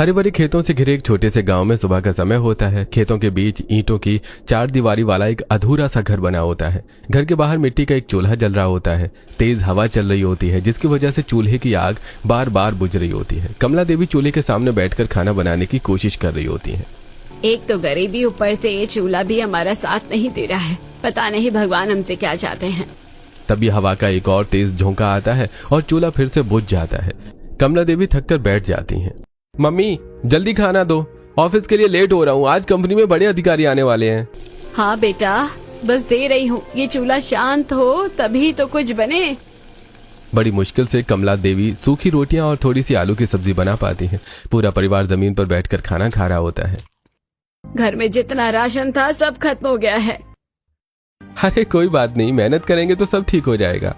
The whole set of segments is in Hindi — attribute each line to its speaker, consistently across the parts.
Speaker 1: हरे भरे खेतों से घिरे एक छोटे से गांव में सुबह का समय होता है। खेतों के बीच ईंटों की चार दीवारी वाला एक अधूरा सा घर बना होता है। घर के बाहर मिट्टी का एक चूल्हा जल रहा होता है। तेज हवा चल रही होती है जिसकी वजह से चूल्हे की आग बार बार बुझ रही होती है। कमला देवी चूल्हे के सामने बैठकर खाना बनाने की कोशिश कर रही होती है।
Speaker 2: एक तो गरीबी, ऊपर से ये चूल्हा भी हमारा साथ नहीं दे रहा है। पता नहीं भगवान हमसे क्या चाहते हैं।
Speaker 1: तभी हवा का एक और तेज झोंका आता है और चूल्हा फिर से बुझ जाता है। कमला देवी थककर बैठ जाती हैं। मम्मी जल्दी खाना दो, ऑफिस के लिए लेट हो रहा हूँ। आज कंपनी में बड़े अधिकारी आने वाले हैं।
Speaker 2: हाँ बेटा, बस दे रही हूँ। ये चूल्हा शांत हो तभी तो कुछ बने।
Speaker 1: बड़ी मुश्किल से कमला देवी सूखी रोटियां और थोड़ी सी आलू की सब्जी बना पाती हैं। पूरा परिवार जमीन पर बैठकर खाना खा रहा होता है।
Speaker 2: घर में जितना राशन था सब खत्म हो गया है।
Speaker 1: अरे कोई बात नहीं, मेहनत करेंगे तो सब ठीक हो जाएगा।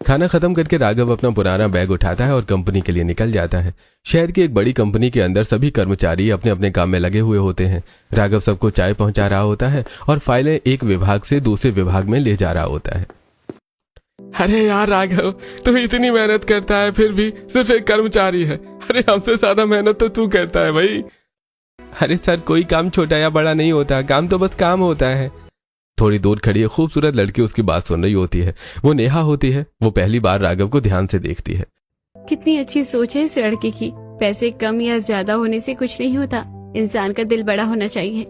Speaker 1: खाना खत्म करके राघव अपना पुराना बैग उठाता है और कंपनी के लिए निकल जाता है। शहर की एक बड़ी कंपनी के अंदर सभी कर्मचारी अपने अपने काम में लगे हुए होते हैं। राघव सबको चाय पहुंचा रहा होता है और फाइलें एक विभाग से दूसरे विभाग में ले जा रहा होता है। अरे यार राघव, तू इतनी मेहनत करता है फिर भी सिर्फ एक कर्मचारी है। अरे हमसे ज्यादा मेहनत तो तू करता है भाई। अरे सर, कोई काम छोटा या बड़ा नहीं होता, काम तो बस काम होता है। थोड़ी दूर खड़ी एक खूबसूरत लड़की उसकी बात सुन रही होती है। वो नेहा होती है। वो पहली बार राघव को ध्यान से देखती है।
Speaker 2: कितनी अच्छी सोच है इस लड़के की। पैसे कम या ज्यादा होने से कुछ नहीं होता, इंसान का दिल बड़ा होना चाहिए।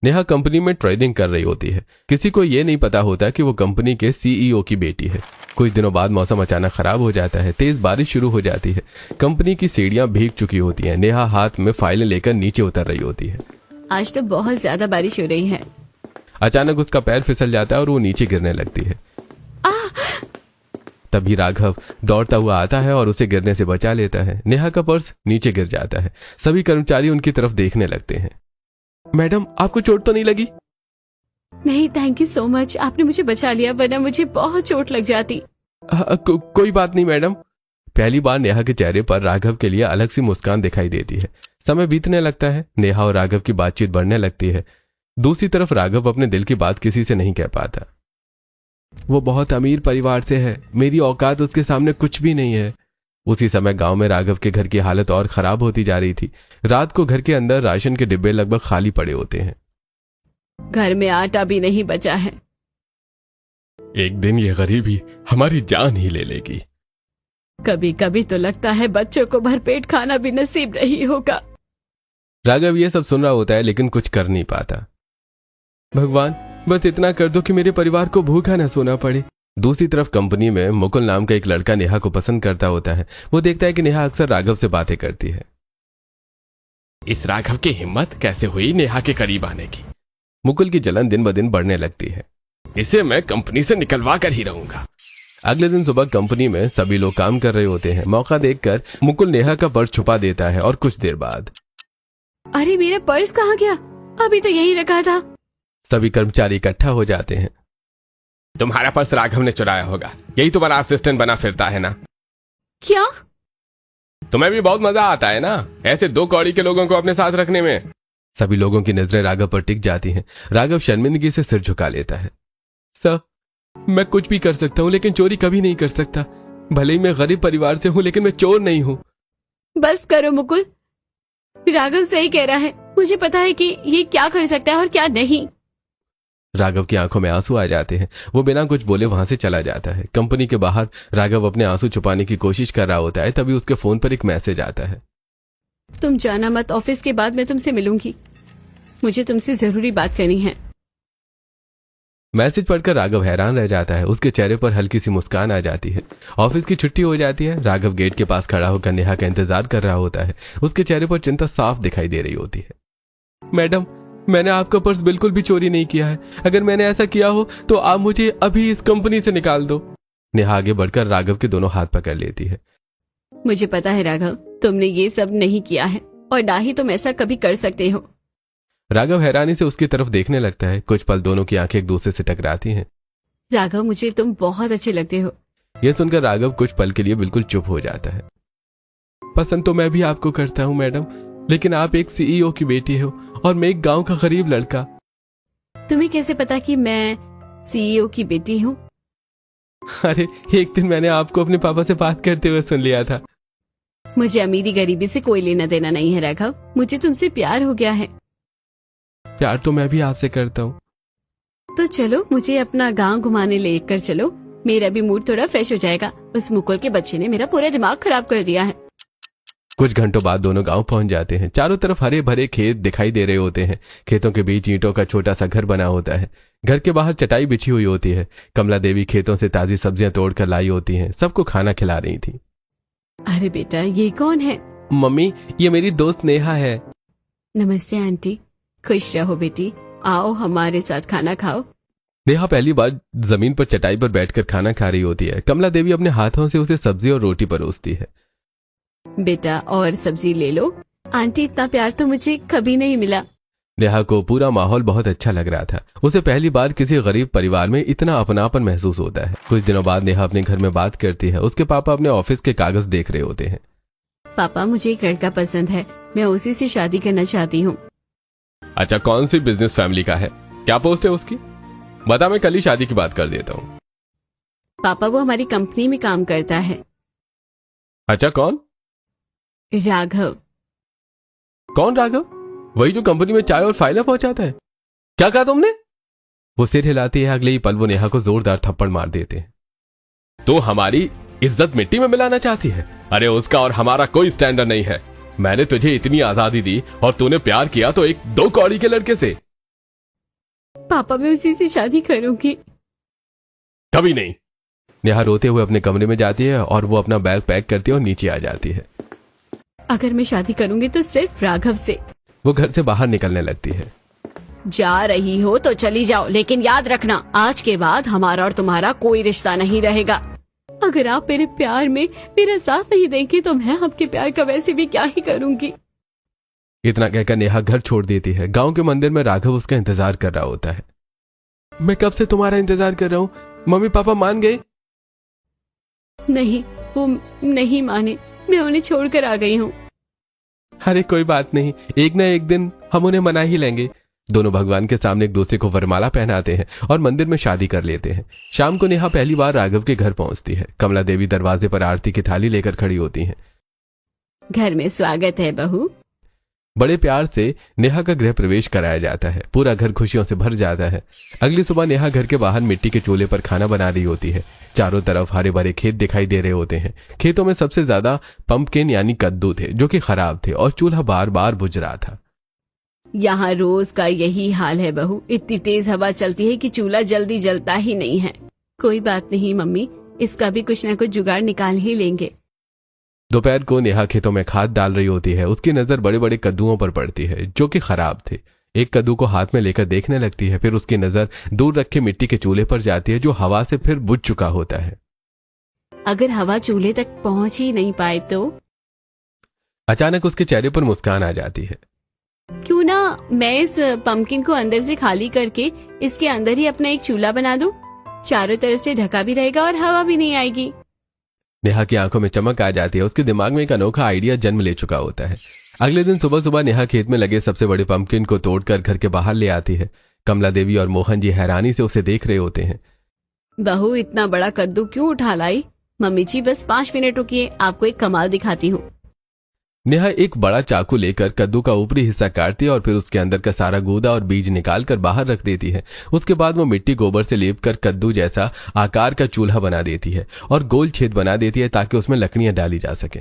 Speaker 1: नेहा कंपनी में ट्रेडिंग कर रही होती है। किसी को ये नहीं पता होता कि वो कंपनी के सीईओ की बेटी है। कुछ दिनों बाद मौसम अचानक खराब हो जाता है। तेज बारिश शुरू हो जाती है। कंपनी की सीढ़ियां भीग चुकी होती हैं। नेहा हाथ में फाइलें लेकर नीचे उतर रही होती है।
Speaker 2: आज तो बहुत ज्यादा बारिश हो रही है।
Speaker 1: अचानक उसका पैर फिसल जाता है और वो नीचे गिरने लगती है। तभी राघव दौड़ता हुआ आता है और उसे गिरने से बचा लेता है। नेहा का पर्स नीचे गिर जाता है। सभी कर्मचारी उनकी तरफ देखने लगते हैं। मैडम, आपको चोट तो नहीं लगी?
Speaker 2: नहीं, थैंक यू सो मच, आपने मुझे बचा लिया, वरना मुझे बहुत चोट लग जाती।
Speaker 1: कोई बात नहीं मैडम। पहली बार नेहा के चेहरे पर राघव के लिए अलग सी मुस्कान दिखाई देती है। समय बीतने लगता है। नेहा और राघव की बातचीत बढ़ने लगती है। दूसरी तरफ राघव अपने दिल की बात किसी से नहीं कह पाता। वो बहुत अमीर परिवार से है, मेरी औकात उसके सामने कुछ भी नहीं है। उसी समय गांव में राघव के घर की हालत और खराब होती जा रही थी। रात को घर के अंदर राशन के डिब्बे लगभग खाली पड़े होते हैं।
Speaker 2: घर में आटा भी नहीं बचा है।
Speaker 1: एक दिन ये गरीबी हमारी जान ही ले लेगी।
Speaker 2: कभी कभी तो लगता है बच्चों को भरपेट खाना भी नसीब नहीं होगा।
Speaker 1: राघव ये सब सुन रहा होता है लेकिन कुछ कर नहीं पाता। भगवान, बस इतना कर दो कि मेरे परिवार को भूखा न सोना पड़े। दूसरी तरफ कंपनी में मुकुल नाम का एक लड़का नेहा को पसंद करता होता है। वो देखता है कि नेहा अक्सर राघव से बातें करती है। इस राघव की हिम्मत कैसे हुई नेहा के करीब आने की। मुकुल की जलन दिन ब दिन बढ़ने लगती है। इसे मैं कंपनी से निकलवा कर ही रहूंगा। अगले दिन सुबह कंपनी में सभी लोग काम कर रहे होते हैं। मौका देखकर मुकुल नेहा का पर्स छुपा देता है और कुछ देर बाद,
Speaker 2: अरे मेरा पर्स कहाँ गया? अभी तो यही रखा था।
Speaker 1: सभी कर्मचारी इकट्ठा हो जाते हैं। तुम्हारा पर्स राघव ने चुराया होगा, यही तुम्हारा असिस्टेंट बना फिरता है ना?
Speaker 2: क्या?
Speaker 1: तुम्हें भी बहुत मजा आता है ना ऐसे दो कौड़ी के लोगों को अपने साथ रखने में। सभी लोगों की नजरें राघव पर टिक जाती हैं। राघव शर्मिंदगी से सिर झुका लेता है। सर, मैं कुछ भी कर सकता हूँ लेकिन चोरी कभी नहीं कर सकता। भले ही मैं गरीब परिवार से हूँ लेकिन मैं चोर नहीं हूँ।
Speaker 2: बस करो मुकुल, राघव सही कह रहा है। मुझे पता है कि ये क्या कर सकता है और क्या नहीं।
Speaker 1: राघव की आंखों में आंसू आ जाते हैं। वो बिना कुछ बोले वहां से चला जाता है। कंपनी के बाहर राघव अपने आंसू छुपाने की कोशिश कर रहा होता है। तभी उसके फोन पर एक मैसेज आता है।
Speaker 2: तुम जाना मत, ऑफिस के बाद मैं तुमसे मिलूंगी। मुझे तुमसे जरूरी बात करनी है।
Speaker 1: मैसेज पढ़कर राघव हैरान रह जाता है। उसके चेहरे पर हल्की सी मुस्कान आ जाती है। ऑफिस की छुट्टी हो जाती है। राघव गेट के पास खड़ा होकर नेहा का इंतजार कर रहा होता है। उसके चेहरे पर चिंता साफ दिखाई दे रही होती है। मैडम, मैंने आपका पर्स बिल्कुल भी चोरी नहीं किया है। अगर मैंने ऐसा किया हो तो आप मुझे अभी इस कंपनी से निकाल दो। नेहा आगे बढ़कर राघव के दोनों हाथ पकड़ लेती है।
Speaker 2: मुझे पता है राघव, तुमने ये सब नहीं किया है और ना ही तुम ऐसा कभी कर सकते हो।
Speaker 1: राघव हैरानी से उसकी तरफ देखने लगता है। कुछ पल दोनों की आंखें एक दूसरे से टकराती हैं।
Speaker 2: राघव, मुझे तुम बहुत अच्छे लगते हो।
Speaker 1: यह सुनकर राघव कुछ पल के लिए बिल्कुल चुप हो जाता है। पसंद तो मैं भी आपको करता हूँ मैडम, लेकिन आप एक सीईओ की बेटी हो और मैं एक गांव का गरीब लड़का।
Speaker 2: तुम्हें कैसे पता कि मैं सीईओ की बेटी हूँ?
Speaker 1: अरे, एक दिन मैंने आपको अपने पापा से बात करते हुए सुन लिया था।
Speaker 2: मुझे अमीरी गरीबी से कोई लेना देना नहीं है राघव, मुझे तुमसे प्यार हो गया है।
Speaker 1: प्यार तो मैं भी आपसे करता हूँ।
Speaker 2: तो चलो मुझे अपना गांव घुमाने लेकर चलो, मेरा भी मूड थोड़ा फ्रेश हो जाएगा। उस मुकुल के बच्चे ने मेरा पूरा दिमाग खराब कर दिया है।
Speaker 1: कुछ घंटों बाद दोनों गांव पहुंच जाते हैं। चारों तरफ हरे भरे खेत दिखाई दे रहे होते हैं। खेतों के बीच ईंटों का छोटा सा घर बना होता है। घर के बाहर चटाई बिछी हुई होती है। कमला देवी खेतों से ताजी सब्जियां तोड़कर लाई होती हैं। सबको खाना खिला रही थी।
Speaker 2: अरे बेटा, ये कौन है?
Speaker 1: मम्मी, ये मेरी दोस्त नेहा है।
Speaker 2: नमस्ते आंटी, खुश रहो बेटी, आओ हमारे साथ खाना खाओ।
Speaker 1: नेहा पहली बार जमीन पर चटाई पर बैठकर खाना खा रही होती है। कमला देवी अपने हाथों से उसे सब्जी और रोटी परोसती है।
Speaker 2: बेटा और सब्जी ले लो, आंटी इतना प्यार तो मुझे कभी नहीं मिला।
Speaker 1: नेहा को पूरा माहौल बहुत अच्छा लग रहा था। उसे पहली बार किसी गरीब परिवार में इतना अपनापन महसूस होता है। कुछ दिनों बाद नेहा अपने घर में बात करती है। उसके पापा अपने ऑफिस के कागज देख रहे होते हैं।
Speaker 2: पापा, मुझे एक लड़का पसंद है, मैं उसी से शादी करना चाहती हूँ।
Speaker 1: अच्छा, कौन सी बिजनेस फैमिली का है? क्या पोस्ट है उसकी? बता, मैं कल ही शादी की बात कर देता हूँ।
Speaker 2: पापा, वो हमारी कंपनी में काम करता है।
Speaker 1: अच्छा, कौन?
Speaker 2: राघव।
Speaker 1: कौन राघव? वही जो कंपनी में चाय और फाइलें पहुंचाता है? क्या कहा तुमने? वो सिर हिलाती है। अगले ही पल वो नेहा को जोरदार थप्पड़ मार देते हैं। तो हमारी इज्जत मिट्टी में मिलाना चाहती है? अरे उसका और हमारा कोई स्टैंडर्ड नहीं है। मैंने तुझे इतनी आजादी दी और तूने प्यार किया तो एक 2 कौड़ी के लड़के से।
Speaker 2: पापा, मैं उसी से शादी करूंगी।
Speaker 1: कभी नहीं। नेहा रोते हुए अपने कमरे में जाती है और वो अपना बैग पैक करती है और नीचे आ जाती है।
Speaker 2: अगर मैं शादी करूंगी तो सिर्फ राघव से।
Speaker 1: वो घर से बाहर निकलने लगती है।
Speaker 2: जा रही हो तो चली जाओ, लेकिन याद रखना, आज के बाद हमारा और तुम्हारा कोई रिश्ता नहीं रहेगा। अगर आप मेरे प्यार में मेरा साथ नहीं देंगे तो मैं आपके प्यार का वैसे भी क्या ही करूंगी।
Speaker 1: इतना कहकर नेहा घर छोड़ देती है। गांव के मंदिर में राघव उसका इंतजार कर रहा होता है। मैं कब से तुम्हारा इंतजार कर रहा हूँ। मम्मी पापा मान गए?
Speaker 2: नहीं, वो नहीं माने, मैं उन्हें छोड़कर आ गई हूँ।
Speaker 1: अरे कोई बात नहीं, एक ना एक दिन हम उन्हें मना ही लेंगे। दोनों भगवान के सामने एक दूसरे को वरमाला पहनाते हैं और मंदिर में शादी कर लेते हैं। शाम को नेहा पहली बार राघव के घर पहुंचती है। कमला देवी दरवाजे पर आरती की थाली लेकर खड़ी होती हैं।
Speaker 2: घर में स्वागत है बहू।
Speaker 1: बड़े प्यार से नेहा का गृह प्रवेश कराया जाता है। पूरा घर खुशियों से भर जाता है। अगली सुबह नेहा घर के बाहर मिट्टी के चूल्हे पर खाना बना रही होती है। चारों तरफ हरे भरे खेत दिखाई दे रहे होते हैं। खेतों में सबसे ज्यादा पंपकिन यानी कद्दू थे जो कि खराब थे और चूल्हा बार बार बुझ रहा था।
Speaker 2: यहाँ रोज का यही हाल है बहू, इतनी तेज हवा चलती है कि चूल्हा जल्दी जलता ही नहीं है। कोई बात नहीं मम्मी, इसका भी कुछ न कुछ जुगाड़ निकाल ही लेंगे।
Speaker 1: दोपहर को नेहा खेतों में खाद डाल रही होती है। उसकी नजर बड़े बड़े कद्दुओं पर पड़ती है जो कि खराब थे। एक कद्दू को हाथ में लेकर देखने लगती है। फिर उसकी नजर दूर रखे मिट्टी के चूल्हे पर जाती है जो हवा से फिर बुझ चुका होता है।
Speaker 2: अगर हवा चूल्हे तक पहुंच ही नहीं पाए तो?
Speaker 1: अचानक उसके चेहरे पर मुस्कान आ जाती है।
Speaker 2: क्यों ना मैं इस पंपकिन को अंदर से खाली करके इसके अंदर ही अपना एक चूल्हा बना दूं? चारों तरफ से ढका भी रहेगा और हवा भी नहीं आएगी।
Speaker 1: नेहा की आंखों में चमक आ जाती है। उसके दिमाग में एक अनोखा आइडिया जन्म ले चुका होता है। अगले दिन सुबह सुबह नेहा खेत में लगे सबसे बड़े पंपकिन को तोड़कर घर के बाहर ले आती है। कमला देवी और मोहन जी हैरानी से उसे देख रहे होते हैं।
Speaker 2: बहू, इतना बड़ा कद्दू क्यों उठा लाई? मम्मी जी बस 5 मिनट रुकिए, आपको एक कमाल दिखाती हूँ।
Speaker 1: नेहा एक बड़ा चाकू लेकर कद्दू का ऊपरी हिस्सा काटती है और फिर उसके अंदर का सारा गूदा और बीज निकालकर बाहर रख देती है। उसके बाद वो मिट्टी गोबर से लेपकर कद्दू जैसा आकार का चूल्हा बना देती है और गोल छेद बना देती है ताकि उसमें लकड़ियां डाली जा सके।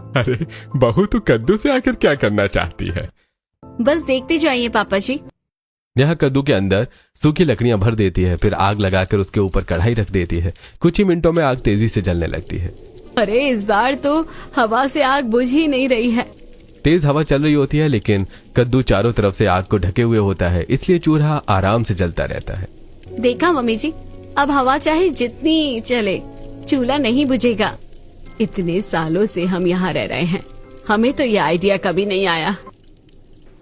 Speaker 1: अरे बहू, तू कद्दू से आखिर क्या करना चाहती है?
Speaker 2: बस देखते जाइए पापा जी।
Speaker 1: नेहा कद्दू के अंदर सूखी लकड़ियां भर देती है। फिर आग लगाकर उसके ऊपर कढ़ाई रख देती है। कुछ ही मिनटों में आग तेजी से जलने लगती है।
Speaker 2: अरे इस बार तो हवा से आग बुझ ही नहीं रही है।
Speaker 1: तेज हवा चल रही होती है लेकिन कद्दू चारों तरफ से आग को ढके हुए होता है, इसलिए चूल्हा आराम से जलता रहता है।
Speaker 2: देखा मम्मी जी, अब हवा चाहे जितनी चले चूल्हा नहीं बुझेगा। इतने सालों से हम यहाँ रह रहे हैं, हमें तो ये आइडिया कभी नहीं आया।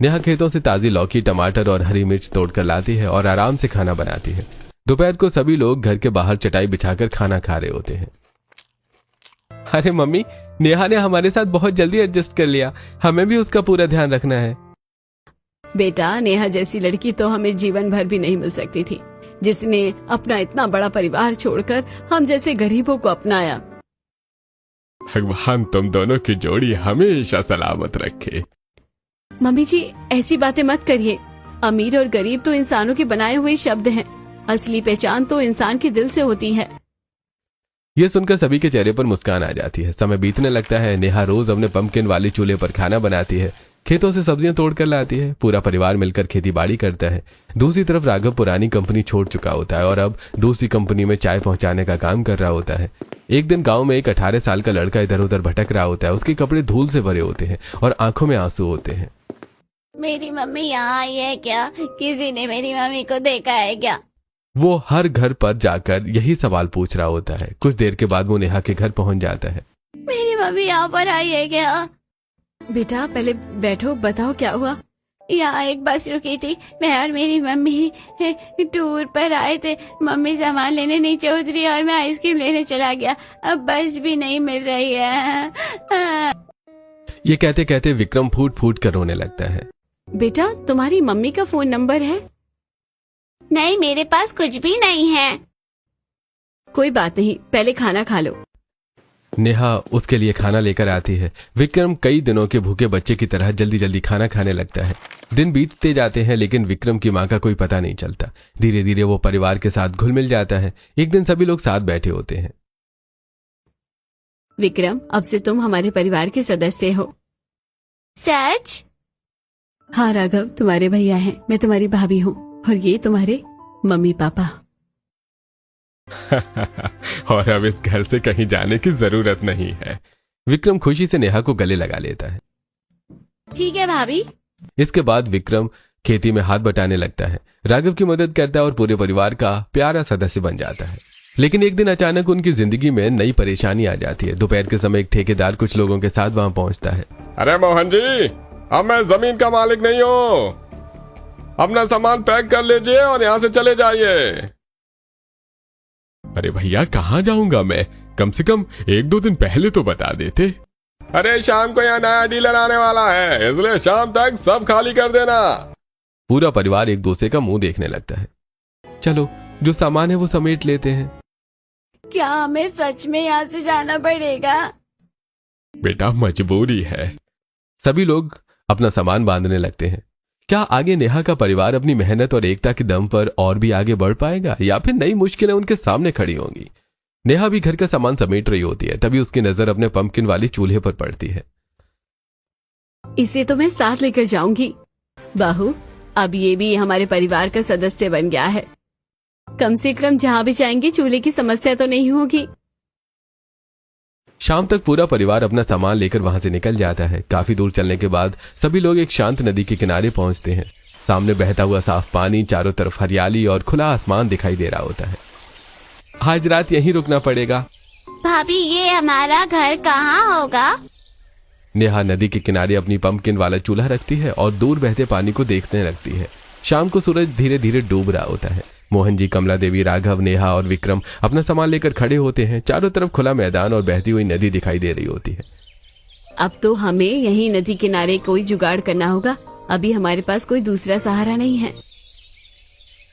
Speaker 1: नेहा खेतों से ताजी लौकी, टमाटर और हरी मिर्च तोड़कर लाती है और आराम से खाना बनाती है। दोपहर को सभी लोग घर के बाहर चटाई बिछाकर खाना खा रहे होते हैं। अरे मम्मी, नेहा ने हमारे साथ बहुत जल्दी एडजस्ट कर लिया, हमें भी उसका पूरा ध्यान रखना है।
Speaker 2: बेटा, नेहा जैसी लड़की तो हमें जीवन भर भी नहीं मिल सकती थी, जिसने अपना इतना बड़ा परिवार छोड़कर हम जैसे गरीबों को अपनाया।
Speaker 1: भगवान तुम दोनों की जोड़ी हमेशा सलामत रखे।
Speaker 2: मम्मी जी ऐसी बातें मत करिए। अमीर और गरीब तो इंसानों के बनाए हुए शब्द हैं। असली पहचान तो इंसान के दिल से होती है।
Speaker 1: यह सुनकर सभी के चेहरे पर मुस्कान आ जाती है। समय बीतने लगता है। नेहा रोज अपने पंपकिन वाली चूल्हे पर खाना बनाती है, खेतों से सब्जियां तोड़कर लाती है। पूरा परिवार मिलकर खेती बाड़ी करता है। दूसरी तरफ राघव पुरानी कंपनी छोड़ चुका होता है और अब दूसरी कंपनी में चाय पहुंचाने का काम कर रहा होता है। एक दिन गांव में एक 18 साल का लड़का इधर उधर भटक रहा होता है। उसके कपड़े धूल से भरे होते हैं और आंखों में आंसू होते हैं।
Speaker 2: मेरी मम्मी यहाँ आई है क्या? किसी ने मेरी मम्मी को देखा है क्या?
Speaker 1: वो हर घर पर जाकर यही सवाल पूछ रहा होता है। कुछ देर के बाद वो नेहा के घर पहुंच जाता है।
Speaker 2: मेरी मम्मी यहाँ पर आई है क्या? बेटा पहले बैठो, बताओ क्या हुआ? यहाँ एक बस रुकी थी, मैं और मेरी मम्मी टूर पर आए थे। मम्मी सामान लेने नीचे उतरी और मैं आइसक्रीम लेने चला गया। अब बस भी नहीं मिल रही है।
Speaker 1: ये कहते कहते विक्रम फूट फूट कर रोने लगता है।
Speaker 2: बेटा तुम्हारी मम्मी का फोन नंबर है? नहीं, मेरे पास कुछ भी नहीं है। कोई बात नहीं, पहले खाना खा लो।
Speaker 1: नेहा उसके लिए खाना लेकर आती है। विक्रम कई दिनों के भूखे बच्चे की तरह जल्दी जल्दी खाना खाने लगता है। दिन बीतते जाते हैं लेकिन विक्रम की मां का कोई पता नहीं चलता। धीरे धीरे वो परिवार के साथ घुल मिल जाता है। एक दिन सभी लोग साथ बैठे होते हैं।
Speaker 2: विक्रम अब से तुम हमारे परिवार के सदस्य हो। सच? हाँ राघव, तुम्हारे भैया हैं, मैं तुम्हारी भाभी हूँ और ये तुम्हारे मम्मी पापा।
Speaker 1: और अब इस घर से कहीं जाने की जरूरत नहीं है। विक्रम खुशी से नेहा को गले लगा लेता है।
Speaker 2: ठीक है भाभी।
Speaker 1: इसके बाद विक्रम खेती में हाथ बटाने लगता है, राघव की मदद करता है और पूरे परिवार का प्यारा सदस्य बन जाता है। लेकिन एक दिन अचानक उनकी जिंदगी में नई परेशानी आ जाती है। दोपहर के समय एक ठेकेदार कुछ लोगों के साथ वहां पहुंचता है।
Speaker 3: अरे मोहन जी, अब मैं जमीन का मालिक नहीं हूँ। अपना सामान पैक कर लीजिए और यहाँ से चले जाइए।
Speaker 1: अरे भैया कहाँ जाऊंगा मैं? कम से कम 1-2 दिन पहले तो बता देते।
Speaker 3: अरे शाम को यहाँ नया डीलर आने वाला है, इसलिए शाम तक सब खाली कर देना।
Speaker 1: पूरा परिवार एक दूसरे का मुंह देखने लगता है। चलो जो सामान है वो समेट लेते हैं।
Speaker 2: क्या हमें सच में यहाँ से जाना पड़ेगा?
Speaker 1: बेटा मजबूरी है। सभी लोग अपना सामान बांधने लगते हैं। क्या आगे नेहा का परिवार अपनी मेहनत और एकता के दम पर और भी आगे बढ़ पाएगा या फिर नई मुश्किलें उनके सामने खड़ी होंगी? नेहा भी घर का सामान समेट रही होती है, तभी उसकी नजर अपने पंपकिन वाली चूल्हे पर पड़ती है।
Speaker 2: इसे तो मैं साथ लेकर जाऊंगी। बाहू, अब ये भी हमारे परिवार का सदस्य बन गया है। कम से कम जहाँ भी जाएंगे चूल्हे की समस्या तो नहीं होगी।
Speaker 1: शाम तक पूरा परिवार अपना सामान लेकर वहां से निकल जाता है। काफी दूर चलने के बाद सभी लोग एक शांत नदी के किनारे पहुंचते हैं। सामने बहता हुआ साफ पानी, चारों तरफ हरियाली और खुला आसमान दिखाई दे रहा होता है। आज रात यहीं रुकना पड़ेगा।
Speaker 2: भाभी, ये हमारा घर कहाँ होगा?
Speaker 1: नेहा नदी के किनारे अपनी पंपकिन वाला चूल्हा रखती है और दूर बहते पानी को देखने लगती है। शाम को सूरज धीरे धीरे डूब रहा होता है। मोहन जी, कमला देवी, राघव, नेहा और विक्रम अपना सामान लेकर खड़े होते हैं। चारों तरफ खुला मैदान और बहती हुई नदी दिखाई दे रही होती है।
Speaker 2: अब तो हमें यही नदी किनारे कोई जुगाड़ करना होगा। अभी हमारे पास कोई दूसरा सहारा नहीं है।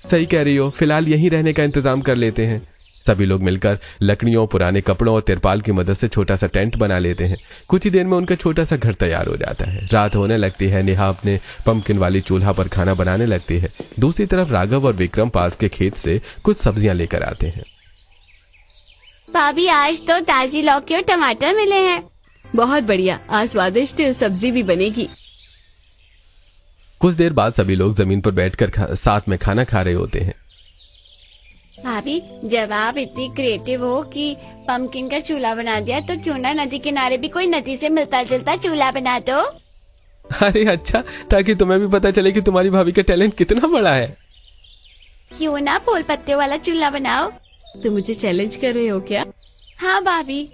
Speaker 1: सही कह रही हो, फिलहाल यहीं रहने का इंतजाम कर लेते हैं। सभी लोग मिलकर लकड़ियों, पुराने कपड़ों और तिरपाल की मदद से छोटा सा टेंट बना लेते हैं। कुछ ही देर में उनका छोटा सा घर तैयार हो जाता है। रात होने लगती है। नेहा अपने पंपकिन वाली चूल्हा पर खाना बनाने लगती है। दूसरी तरफ राघव और विक्रम पास के खेत से कुछ सब्जियां लेकर आते हैं।
Speaker 2: भाभी, आज तो ताजी लौकी और टमाटर मिले हैं। बहुत बढ़िया, आज स्वादिष्ट सब्जी भी बनेगी।
Speaker 1: कुछ देर बाद सभी लोग जमीन पर बैठकर साथ में खाना खा रहे होते हैं।
Speaker 2: भाभी, जब आप इतनी क्रिएटिव हो कि पंपकिन का चूल्हा बना दिया, तो क्यों ना नदी किनारे भी कोई नदी से मिलता जुलता चूल्हा बना दो।
Speaker 1: अरे अच्छा, ताकि तुम्हें भी पता चले कि तुम्हारी भाभी का टैलेंट कितना बड़ा है।
Speaker 2: क्यों ना फूल पत्ते वाला चूल्हा बनाओ। तुम मुझे चैलेंज कर रहे हो क्या? हाँ भाभी।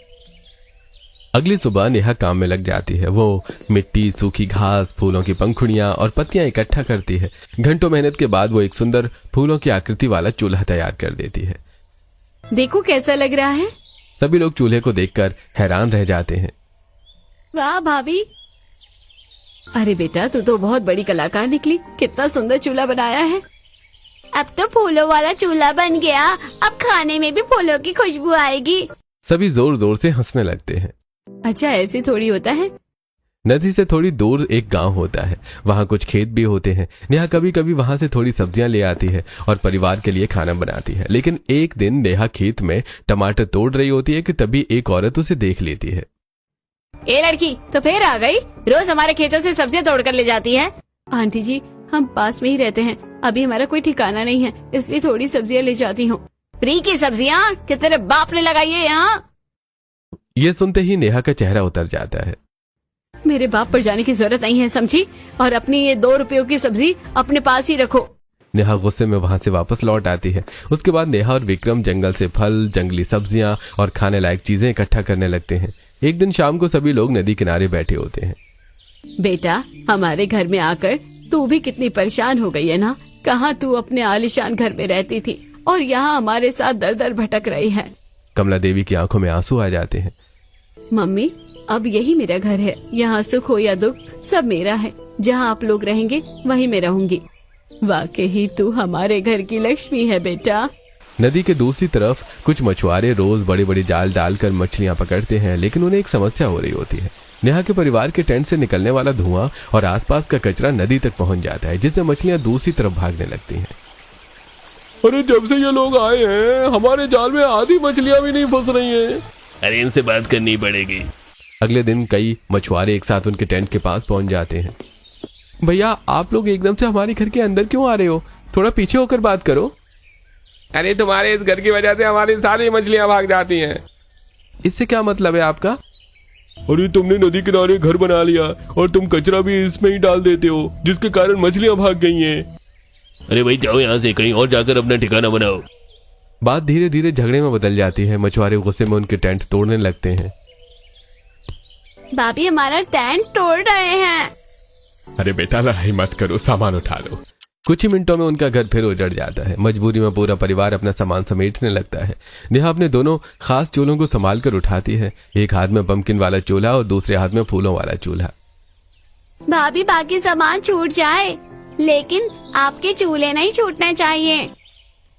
Speaker 1: अगली सुबह नेहा काम में लग जाती है। वो मिट्टी, सूखी घास, फूलों की पंखुड़ियां और पत्तियां इकट्ठा करती है। घंटों मेहनत के बाद वो एक सुंदर फूलों की आकृति वाला चूल्हा तैयार कर देती है।
Speaker 2: देखो कैसा लग रहा है।
Speaker 1: सभी लोग चूल्हे को देखकर हैरान रह जाते हैं।
Speaker 2: वाह भाभी। अरे बेटा, तू तो बहुत बड़ी कलाकार निकली। कितना सुंदर चूल्हा बनाया है। अब तो फूलों वाला चूल्हा बन गया। अब खाने में भी फूलों की खुशबू आएगी।
Speaker 1: सभी जोर जोर से हंसने लगते हैं।
Speaker 2: अच्छा, ऐसे थोड़ी होता है।
Speaker 1: नदी से थोड़ी दूर एक गांव होता है, वहां कुछ खेत भी होते हैं। नेहा कभी कभी वहां से थोड़ी सब्जियां ले आती है और परिवार के लिए खाना बनाती है। लेकिन एक दिन नेहा खेत में टमाटर तोड़ रही होती है कि तभी एक औरत उसे देख लेती है।
Speaker 2: ए लड़की, तो फिर आ गई? रोज हमारे खेतों से सब्जियां तोड़ कर ले जाती है। आंटी जी, हम पास में ही रहते हैं, अभी हमारा कोई ठिकाना नहीं है, इसलिए थोड़ी सब्जियां ले जाती हूँ। फ्री की सब्जियां कि तेरे बाप ने लगाई है यहाँ?
Speaker 1: ये सुनते ही नेहा का चेहरा उतर जाता है।
Speaker 2: मेरे बाप पर जाने की जरूरत नहीं है, समझी? और अपनी ये 2 रुपयों की सब्जी अपने पास ही रखो।
Speaker 1: नेहा गुस्से में वहां से वापस लौट आती है। उसके बाद नेहा और विक्रम जंगल से फल, जंगली सब्जियां और खाने लायक चीजें इकट्ठा करने लगते हैं। एक दिन शाम को सभी लोग नदी किनारे बैठे होते हैं।
Speaker 2: बेटा, हमारे घर में आकर तू भी कितनी परेशान हो गई है ना? कहाँ तू अपने आलीशान घर में रहती थी और यहाँ हमारे साथ दर दर भटक रही है।
Speaker 1: कमला देवी की आंखों में आंसू आ जाते हैं।
Speaker 2: मम्मी, अब यही मेरा घर है, यहाँ सुख हो या दुख सब मेरा है। जहाँ आप लोग रहेंगे वहीं मैं रहूंगी। वाकई तू हमारे घर की लक्ष्मी है बेटा।
Speaker 1: नदी के दूसरी तरफ कुछ मछुआरे रोज बड़े बड़े जाल डालकर मछलियां पकड़ते हैं, लेकिन उन्हें एक समस्या हो रही होती है। नेहा के परिवार के टेंट से निकलने वाला धुआं और आसपास का कचरा नदी तक पहुंच जाता है, जिससे मछलियां दूसरी तरफ भागने लगती हैं।
Speaker 3: अरे जब से ये लोग आए हैं हमारे जाल में आधी मछलियां भी नहीं फंस रही हैं।
Speaker 4: अरे इनसे बात करनी पड़ेगी।
Speaker 1: अगले दिन कई मछुआरे एक साथ उनके टेंट के पास पहुंच जाते हैं। भैया, आप लोग एकदम से हमारे घर के अंदर क्यों आ रहे हो? थोड़ा पीछे होकर बात करो।
Speaker 3: अरे तुम्हारे इस घर की वजह से हमारी सारी मछलियां भाग जाती हैं।
Speaker 1: इससे क्या मतलब है आपका?
Speaker 3: अरे तुमने नदी किनारे घर बना लिया और तुम कचरा भी इसमें ही डाल देते हो, जिसके कारण मछलियां भाग गई हैं।
Speaker 4: अरे भाई जाओ यहाँ से, कहीं और जाकर अपना ठिकाना बनाओ।
Speaker 1: बात धीरे धीरे झगड़े में बदल जाती है। मछुआरे गुस्से में उनके टेंट तोड़ने लगते हैं।
Speaker 2: भाभी, हमारा टेंट तोड़ रहे हैं।
Speaker 3: अरे बेटा, लड़ाई मत करो, सामान उठा लो।
Speaker 1: कुछ ही मिनटों में उनका घर फिर उजड़ जाता है। मजबूरी में पूरा परिवार अपना सामान समेटने लगता है। नेहा अपने दोनों खास चूल्हों को संभाल कर उठाती है, एक हाथ में पम्पकिन वाला चूल्हा और दूसरे हाथ में फूलों वाला चूल्हा।
Speaker 2: भाभी, बाकी सामान छूट जाए लेकिन आपके चूल्हे नहीं छूटने चाहिए।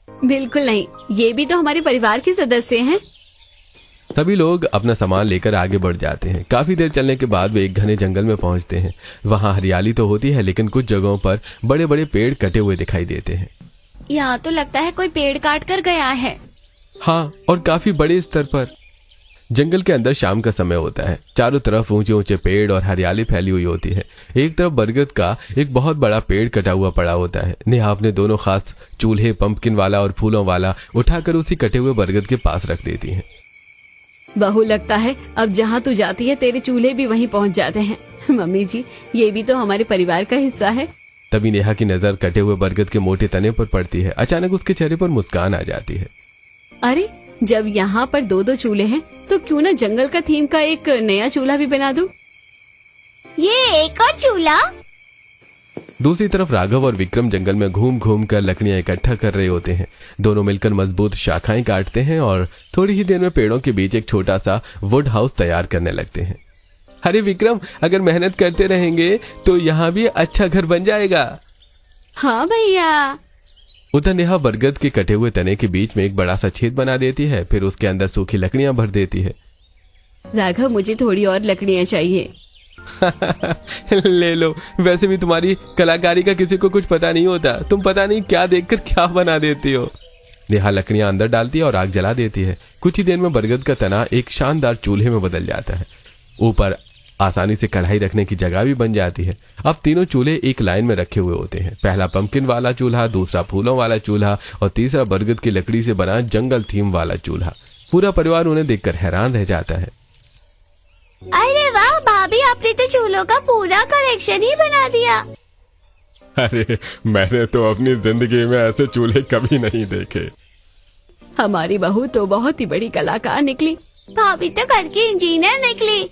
Speaker 2: बिल्कुल नहीं, ये भी तो हमारे परिवार के सदस्य हैं।
Speaker 1: सभी लोग अपना सामान लेकर आगे बढ़ जाते हैं। काफी देर चलने के बाद वे एक घने जंगल में पहुंचते हैं। वहां हरियाली तो होती है, लेकिन कुछ जगहों पर बड़े बड़े पेड़ कटे हुए दिखाई देते हैं।
Speaker 2: यहाँ तो लगता है कोई पेड़ काट कर गया है।
Speaker 1: हाँ, और काफी बड़े स्तर पर। जंगल के अंदर शाम का समय होता है। चारों तरफ ऊंचे ऊंचे पेड़ और हरियाली फैली हुई होती है। एक तरफ बरगद का एक बहुत बड़ा पेड़ कटा हुआ पड़ा होता है। नेहा अपने दोनों खास चूल्हे, पंपकिन वाला और फूलों वाला, उठाकर उसी कटे हुए बरगद के पास रख देती है।
Speaker 2: बहू, लगता है अब जहाँ तू जाती है तेरे चूल्हे भी वहीं पहुँच जाते हैं। मम्मी जी, ये भी तो हमारे परिवार का हिस्सा है।
Speaker 1: तभी नेहा की नजर कटे हुए बरगद के मोटे तने पर पड़ती है। अचानक उसके चेहरे पर मुस्कान आ जाती है।
Speaker 2: अरे, जब यहाँ पर 2-2 चूल्हे हैं तो क्यों ना जंगल का थीम का एक नया चूल्हा भी बना दूं? ये एक और चूल्हा।
Speaker 1: दूसरी तरफ राघव और विक्रम जंगल में घूम घूम कर लकड़ियां इकट्ठा कर रहे होते हैं। दोनों मिलकर मजबूत शाखाएं काटते हैं और थोड़ी ही देर में पेड़ों के बीच एक छोटा सा वुड हाउस तैयार करने लगते हैं। अरे विक्रम, अगर मेहनत करते रहेंगे तो यहाँ भी अच्छा घर बन जाएगा।
Speaker 2: हाँ भैया।
Speaker 1: उधर नेहा बरगद के कटे हुए तने के बीच में एक बड़ा सा छेद बना देती है, फिर उसके अंदर सूखी लकड़ियां भर देती है।
Speaker 2: राघव, मुझे थोड़ी और लकड़ियां चाहिए।
Speaker 1: ले लो। वैसे भी तुम्हारी कलाकारी का किसी को कुछ पता नहीं होता। तुम पता नहीं क्या देखकर क्या बना देती हो। नेहा लकड़ियां अंदर डालती है और आग जला देती है। कुछ ही देर में बरगद का तना एक शानदार चूल्हे में बदल जाता है। ऊपर आसानी से कढ़ाई रखने की जगह भी बन जाती है। अब तीनों चूल्हे एक लाइन में रखे हुए होते हैं। पहला पंपकिन वाला चूल्हा, दूसरा फूलों वाला चूल्हा और तीसरा बरगद की लकड़ी से बना जंगल थीम वाला चूल्हा। पूरा परिवार उन्हें देखकर हैरान रह जाता है।
Speaker 2: अरे वाह भाभी, आपने तो चूल्हों का पूरा कलेक्शन ही बना दिया।
Speaker 3: अरे मैंने तो अपनी जिंदगी में ऐसे चूल्हे कभी नहीं देखे।
Speaker 2: हमारी बहू तो बहुत ही बड़ी कलाकार निकली। भाभी तो घर की इंजीनियर निकली।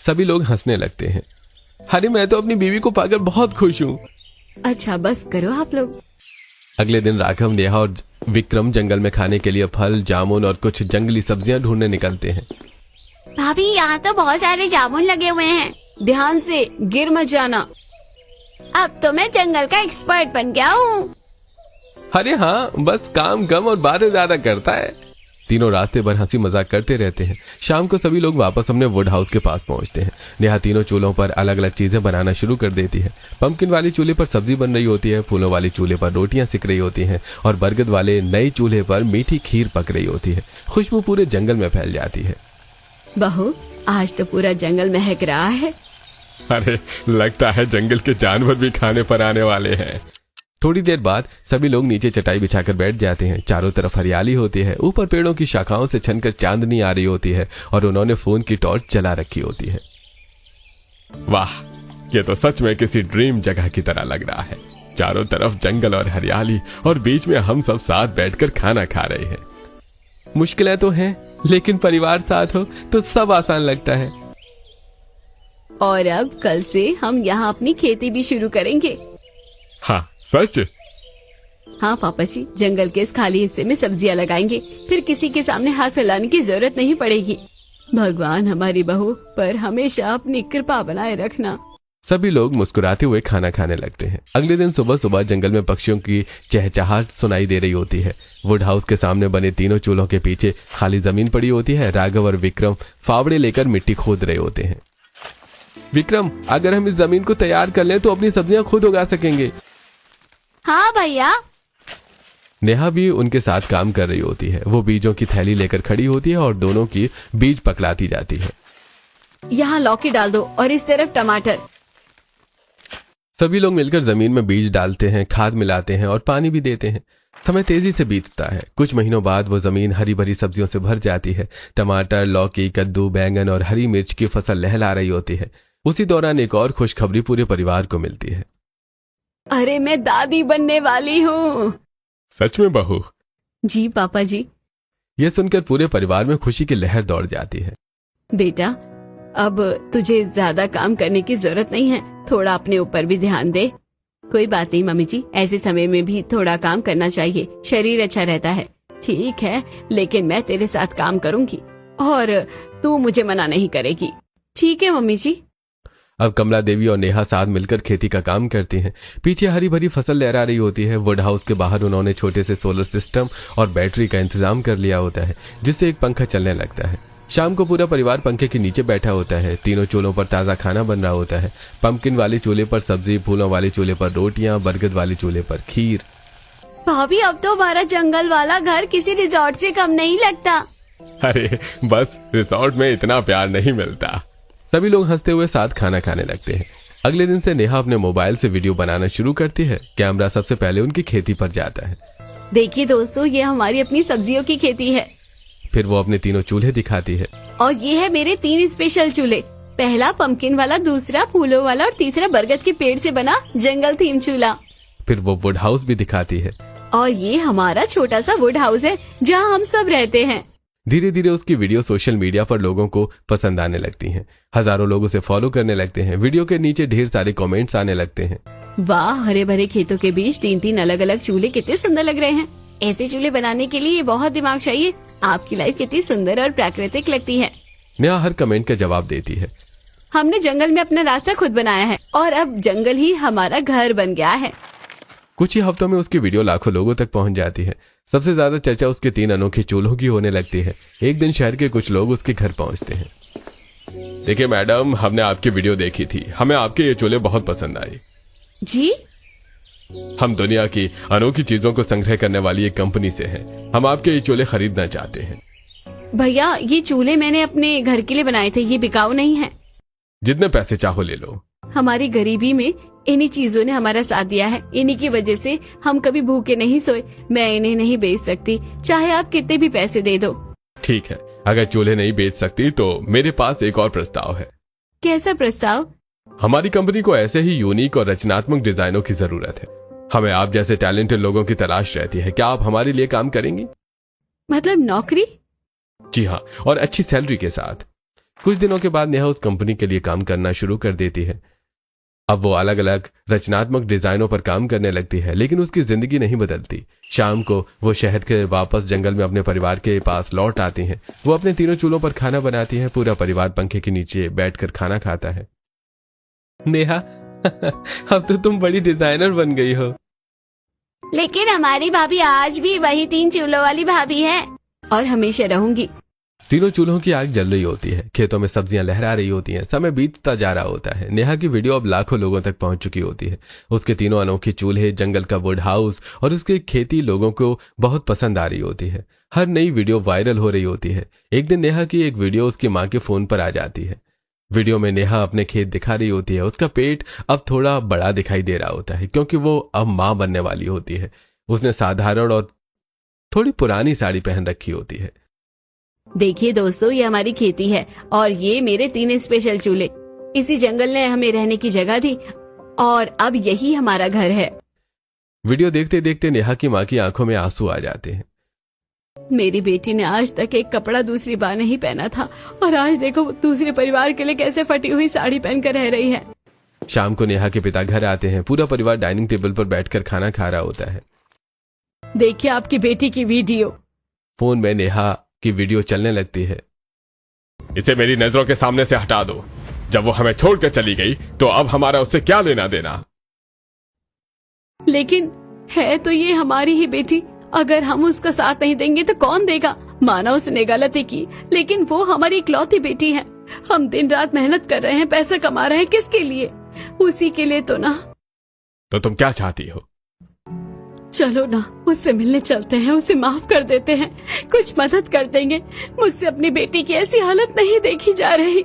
Speaker 1: सभी लोग हंसने लगते हैं। अरे मैं तो अपनी बीवी को पाकर बहुत खुश हूँ।
Speaker 2: अच्छा बस करो आप लोग।
Speaker 1: अगले दिन राघव, नेहा और विक्रम जंगल में खाने के लिए फल, जामुन और कुछ जंगली सब्जियां ढूंढने निकलते हैं।
Speaker 2: भाभी, यहाँ तो बहुत सारे जामुन लगे हुए हैं, ध्यान से गिर मत जाना। अब तो मैं जंगल का एक्सपर्ट बन गया हूँ।
Speaker 1: अरे हाँ, बस काम कम और बातें ज्यादा करता है। तीनों रास्ते भर हंसी मजाक करते रहते हैं। शाम को सभी लोग वापस अपने वुड हाउस के पास पहुंचते हैं। नेहा तीनों चूल्हों पर अलग अलग चीजें बनाना शुरू कर देती है। पंपकिन वाली चूल्हे पर सब्जी बन रही होती है, फूलों वाली चूल्हे पर रोटियां सिक रही होती हैं और बरगद वाले नए चूल्हे पर मीठी खीर पक रही होती है। खुशबू पूरे जंगल में फैल जाती है।
Speaker 2: बहू, आज तो पूरा जंगल महक रहा है।
Speaker 3: अरे लगता है जंगल के जानवर भी खाने पर आने वाले हैं।
Speaker 1: थोड़ी देर बाद सभी लोग नीचे चटाई बिछाकर बैठ जाते हैं। चारों तरफ हरियाली होती है। ऊपर पेड़ों की शाखाओं से छनकर चांदनी आ रही होती है और उन्होंने फोन की टॉर्च जला रखी होती है।
Speaker 3: वाह, ये तो सच में किसी ड्रीम जगह की तरह लग रहा है। चारों तरफ जंगल और हरियाली और बीच में हम सब साथ बैठकर खाना खा रहे हैं।
Speaker 1: मुश्किलें तो हैं, लेकिन परिवार साथ हो तो सब आसान लगता है।
Speaker 2: और अब कल से हम यहाँ अपनी खेती भी शुरू करेंगे।
Speaker 3: हाँ सच?
Speaker 2: हाँ पापा जी, जंगल के इस खाली हिस्से में सब्जियाँ लगाएंगे, फिर किसी के सामने हाथ फैलाने की जरूरत नहीं पड़ेगी। भगवान हमारी बहू पर हमेशा अपनी कृपा बनाए रखना।
Speaker 1: सभी लोग मुस्कुराते हुए खाना खाने लगते हैं। अगले दिन सुबह सुबह जंगल में पक्षियों की चहचहाहट सुनाई दे रही होती है। वुड हाउस के सामने बने तीनों चूल्हों के पीछे खाली जमीन पड़ी होती है। राघव और विक्रम फावड़े लेकर मिट्टी खोद रहे होते हैं। विक्रम, अगर हम इस जमीन को तैयार कर लें तो अपनी सब्जियां खुद उगा सकेंगे।
Speaker 2: हाँ भैया।
Speaker 1: नेहा भी उनके साथ काम कर रही होती है। वो बीजों की थैली लेकर खड़ी होती है और दोनों की बीज पकड़ाती जाती है।
Speaker 2: यहाँ लौकी डाल दो और इस तरफ टमाटर।
Speaker 1: सभी लोग मिलकर जमीन में बीज डालते हैं, खाद मिलाते हैं और पानी भी देते हैं। समय तेजी से बीतता है। कुछ महीनों बाद वो जमीन हरी भरी सब्जियों से भर जाती है। टमाटर, लौकी, कद्दू, बैंगन और हरी मिर्च की फसल लहला रही होती है। उसी दौरान एक और खुशखबरी पूरे परिवार को मिलती है।
Speaker 2: अरे मैं दादी बनने वाली हूँ।
Speaker 3: सच में बहू?
Speaker 2: जी पापा जी।
Speaker 1: यह सुनकर पूरे परिवार में खुशी की लहर दौड़ जाती है।
Speaker 2: बेटा, अब तुझे ज्यादा काम करने की जरूरत नहीं है, थोड़ा अपने ऊपर भी ध्यान दे। कोई बात नहीं मम्मी जी, ऐसे समय में भी थोड़ा काम करना चाहिए, शरीर अच्छा रहता है। ठीक है, लेकिन मैं तेरे साथ काम करूंगी और तू मुझे मना नहीं करेगी। ठीक है मम्मी जी।
Speaker 1: अब कमला देवी और नेहा साथ मिलकर खेती का काम करती हैं। पीछे हरी भरी फसल लहरा रही होती है। वुड हाउस के बाहर उन्होंने छोटे से सोलर सिस्टम और बैटरी का इंतजाम कर लिया होता है, जिससे एक पंखा चलने लगता है। शाम को पूरा परिवार पंखे के नीचे बैठा होता है। तीनों चूल्हों पर ताजा खाना बन रहा होता है। पंपकिन वाले चूल्हे पर सब्जी, फूलों वाले चूल्हे पर रोटियां, बरगद वाले चूल्हे पर खीर।
Speaker 2: भाभी, अब तो हमारा जंगल वाला घर किसी रिजॉर्ट से कम नहीं लगता।
Speaker 3: अरे बस रिसोर्ट में इतना प्यार नहीं मिलता।
Speaker 1: सभी लोग हंसते हुए साथ खाना खाने लगते हैं। अगले दिन से नेहा अपने मोबाइल से वीडियो बनाना शुरू करती है। कैमरा सबसे पहले उनकी खेती पर जाता है।
Speaker 2: देखिए दोस्तों, ये हमारी अपनी सब्जियों की खेती है।
Speaker 1: फिर वो अपने तीनों चूल्हे दिखाती है।
Speaker 2: और ये है मेरे 3 स्पेशल चूल्हे। पहला पंपकिन वाला, दूसरा फूलों वाला और तीसरा बरगद के पेड़ से बना जंगल थीम चूल्हा।
Speaker 1: फिर वो वुड हाउस भी दिखाती है।
Speaker 2: और ये हमारा छोटा सा वुड हाउस है जहाँ हम सब रहते हैं।
Speaker 1: धीरे धीरे उसकी वीडियो सोशल मीडिया पर लोगों को पसंद आने लगती हैं। हजारों लोग उसे फॉलो करने लगते हैं। वीडियो के नीचे ढेर सारे कमेंट्स आने लगते हैं।
Speaker 2: वाह, हरे भरे खेतों के बीच 3-3 अलग अलग चूल्हे कितने सुंदर लग रहे हैं। ऐसे चूल्हे बनाने के लिए बहुत दिमाग चाहिए। आपकी लाइफ कितनी सुंदर और प्राकृतिक लगती है।
Speaker 1: नेहा हर कमेंट का जवाब देती है।
Speaker 2: हमने जंगल में अपना रास्ता खुद बनाया है और अब जंगल ही हमारा घर बन गया है।
Speaker 1: कुछ ही हफ्तों में उसकी वीडियो लाखों लोगों तक पहुंच जाती है। सबसे ज्यादा चर्चा उसके 3 अनोखे चूल्हों की होने लगती है। एक दिन शहर के कुछ लोग उसके घर पहुंचते हैं।
Speaker 3: देखिए मैडम, हमने आपकी वीडियो देखी थी, हमें आपके ये चूल्हे बहुत पसंद आए।
Speaker 2: जी?
Speaker 3: हम दुनिया की अनोखी चीजों को संग्रह करने वाली एक कंपनी से हैं। हम आपके ये चूल्हे खरीदना चाहते हैं।
Speaker 2: भैया, ये चूल्हे मैंने अपने घर के लिए बनाए थे, ये बिकाऊ नहीं है।
Speaker 3: जितने पैसे चाहो ले लो।
Speaker 2: हमारी गरीबी में इन्हीं चीजों ने हमारा साथ दिया है। इन्हीं की वजह से हम कभी भूखे नहीं सोए। मैं इन्हें नहीं बेच सकती, चाहे आप कितने भी पैसे दे दो।
Speaker 3: ठीक है, अगर चूल्हे नहीं बेच सकती तो मेरे पास एक और प्रस्ताव है।
Speaker 2: कैसा प्रस्ताव?
Speaker 3: हमारी कंपनी को ऐसे ही यूनिक और रचनात्मक डिजाइनों की जरूरत है। हमें आप जैसे टैलेंटेड लोगों की तलाश रहती है। क्या आप हमारे लिए काम करेंगी?
Speaker 2: मतलब नौकरी?
Speaker 3: जी हाँ, और अच्छी सैलरी के साथ।
Speaker 1: कुछ दिनों के बाद नेहा उस कंपनी के लिए काम करना शुरू कर देती है। अब वो अलग अलग रचनात्मक डिजाइनों पर काम करने लगती है, लेकिन उसकी जिंदगी नहीं बदलती। शाम को वो शहर के वापस जंगल में अपने परिवार के पास लौट आती हैं। वो अपने तीनों चूल्हों पर खाना बनाती है। पूरा परिवार पंखे के नीचे बैठकर खाना खाता है। नेहा, अब तो तुम बड़ी डिजाइनर बन गई हो।
Speaker 2: लेकिन हमारी भाभी आज भी वही 3 चूल्हों वाली भाभी है। और हमेशा रहूंगी।
Speaker 1: तीनों चूल्हों की आग जल रही होती है, खेतों में सब्जियां लहरा रही होती हैं, समय बीतता जा रहा होता है। नेहा की वीडियो अब लाखों लोगों तक पहुंच चुकी होती है। उसके तीनों अनोखे चूल्हे, जंगल का वुड हाउस और उसकी खेती लोगों को बहुत पसंद आ रही होती है। हर नई वीडियो वायरल हो रही होती है। एक दिन नेहा की एक वीडियो उसकी माँ के फोन पर आ जाती है। वीडियो में नेहा अपने खेत दिखा रही होती है। उसका पेट अब थोड़ा बड़ा दिखाई दे रहा होता है क्योंकि वो अब मां बनने वाली होती है। उसने साधारण और थोड़ी पुरानी साड़ी पहन रखी होती है।
Speaker 2: देखिए दोस्तों, ये हमारी खेती है और ये मेरे 3 स्पेशल चूल्हे। इसी जंगल ने हमें रहने की जगह दी और अब यही हमारा घर है।
Speaker 1: वीडियो देखते देखते नेहा की माँ की आंखों में आंसू आ जाते हैं।
Speaker 2: मेरी बेटी ने आज तक एक कपड़ा दूसरी बार नहीं पहना था और आज देखो दूसरे परिवार के लिए कैसे फटी हुई साड़ी पहनकर रह रही है।
Speaker 1: शाम को नेहा के पिता घर आते हैं। पूरा परिवार डाइनिंग टेबल पर बैठकर खाना खा रहा होता है।
Speaker 2: देखिए आपकी बेटी की वीडियो।
Speaker 1: फोन में नेहा की वीडियो चलने लगती है।
Speaker 3: इसे मेरी नजरों के सामने से हटा दो। जब वो हमें छोड़कर चली गई तो अब हमारा उससे क्या लेना देना।
Speaker 2: लेकिन है तो ये हमारी ही बेटी। अगर हम उसका साथ नहीं देंगे तो कौन देगा। माना उसने गलती की, लेकिन वो हमारी इकलौती बेटी है। हम दिन रात मेहनत कर रहे हैं, पैसा कमा रहे हैं, किसके लिए? उसी के लिए तो ना।
Speaker 3: तो तुम क्या चाहती हो?
Speaker 2: चलो ना, उससे मिलने चलते हैं, उसे माफ कर देते हैं, कुछ मदद कर देंगे। मुझसे अपनी बेटी की ऐसी हालत नहीं देखी जा रही।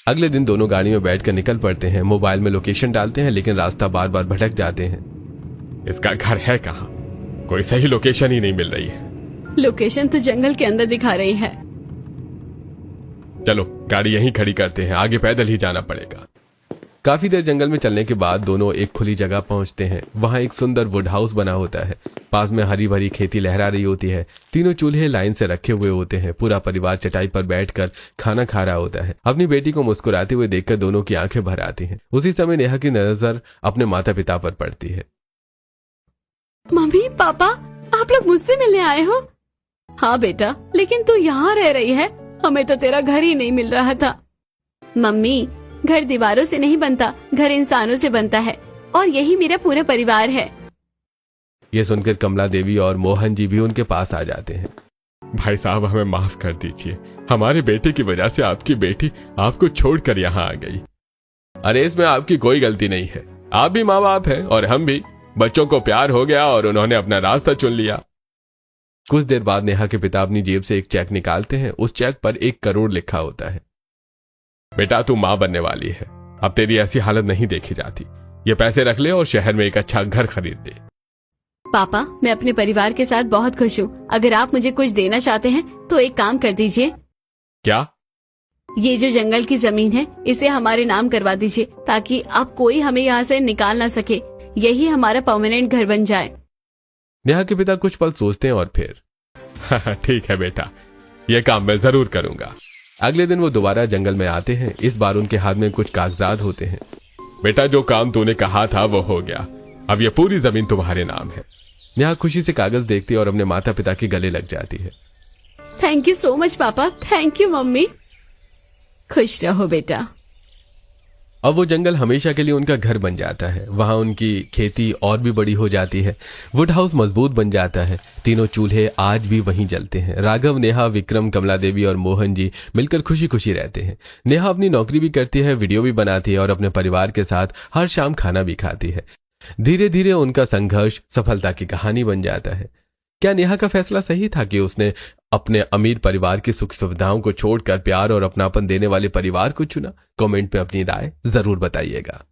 Speaker 1: अगले दिन दोनों गाड़ी में बैठकर निकल पड़ते हैं। मोबाइल में लोकेशन डालते हैं लेकिन रास्ता बार बार भटक जाते हैं।
Speaker 3: इसका घर है कहाँ? कोई सही लोकेशन ही नहीं मिल रही है।
Speaker 2: लोकेशन तो जंगल के अंदर दिखा रही है।
Speaker 3: चलो गाड़ी यहीं खड़ी करते हैं, आगे पैदल ही जाना पड़ेगा।
Speaker 1: काफी देर जंगल में चलने के बाद दोनों एक खुली जगह पहुंचते हैं। वहां एक सुंदर वुड हाउस बना होता है। पास में हरी भरी खेती लहरा रही होती है। तीनों चूल्हे लाइन से रखे हुए होते हैं। पूरा परिवार चटाई पर बैठकर खाना खा रहा होता है। अपनी बेटी को मुस्कुराते हुए देखकर दोनों की आंखें भर आती हैं। उसी समय नेहा की नजर अपने माता पिता पर पड़ती है।
Speaker 2: मम्मी पापा, आप लोग मुझसे मिलने आए हो? हाँ बेटा, लेकिन तू यहाँ रह रही है, हमें तो तेरा घर ही नहीं मिल रहा था। मम्मी, घर दीवारों से नहीं बनता, घर इंसानों से बनता है और यही मेरा पूरा परिवार है।
Speaker 1: ये सुनकर कमला देवी और मोहन जी भी उनके पास आ जाते हैं।
Speaker 3: भाई साहब, हमें माफ कर दीजिए। हमारे बेटे की वजह से आपकी बेटी आपको छोड़कर यहाँ आ गई।
Speaker 1: अरे इसमें आपकी कोई गलती नहीं है।
Speaker 3: आप भी माँ बाप है और हम भी। बच्चों को प्यार हो गया और उन्होंने अपना रास्ता चुन लिया।
Speaker 1: कुछ देर बाद नेहा के पिता अपनी जेब से एक चेक निकालते हैं। उस चेक पर 1 करोड़ लिखा होता है।
Speaker 3: बेटा, तू माँ बनने वाली है। अब तेरी ऐसी हालत नहीं देखी जाती। ये पैसे रख ले और शहर में एक अच्छा घर खरीद दे।
Speaker 2: पापा, मैं अपने परिवार के साथ बहुत खुश हूँ। अगर आप मुझे कुछ देना चाहते हैं तो एक काम कर दीजिए।
Speaker 3: क्या?
Speaker 2: ये जो जंगल की जमीन है, इसे हमारे नाम करवा दीजिए ताकि अब कोई हमें यहाँ से निकाल ना सके। यही हमारा परमानेंट घर बन जाए।
Speaker 1: नेहा के पिता कुछ पल सोचते हैं और फिर
Speaker 3: ठीक है बेटा, ये काम मैं जरूर करूंगा।
Speaker 1: अगले दिन वो दोबारा जंगल में आते हैं। इस बार उनके हाथ में कुछ कागजात होते हैं।
Speaker 3: बेटा, जो काम तूने कहा था वो हो गया। अब ये पूरी जमीन तुम्हारे नाम है।
Speaker 1: नेहा खुशी से कागज देखती है और अपने माता पिता के गले लग जाती है।
Speaker 2: थैंक यू सो मच पापा। Thank you mummy. खुश रहो बेटा।
Speaker 1: अब वो जंगल हमेशा के लिए उनका घर बन जाता है। वहां उनकी खेती और भी बड़ी हो जाती है। वुड हाउस मजबूत बन जाता है। तीनों चूल्हे आज भी वहीं जलते हैं। राघव, नेहा, विक्रम, कमला देवी और मोहन जी मिलकर खुशी खुशी रहते हैं। नेहा अपनी नौकरी भी करती है, वीडियो भी बनाती है और अपने परिवार के साथ हर शाम खाना भी खाती है। धीरे धीरे उनका संघर्ष सफलता की कहानी बन जाता है। क्या नेहा का फैसला सही था कि उसने अपने अमीर परिवार की सुख सुविधाओं को छोड़कर प्यार और अपनापन देने वाले परिवार को चुना? कमेंट में अपनी राय जरूर बताइएगा।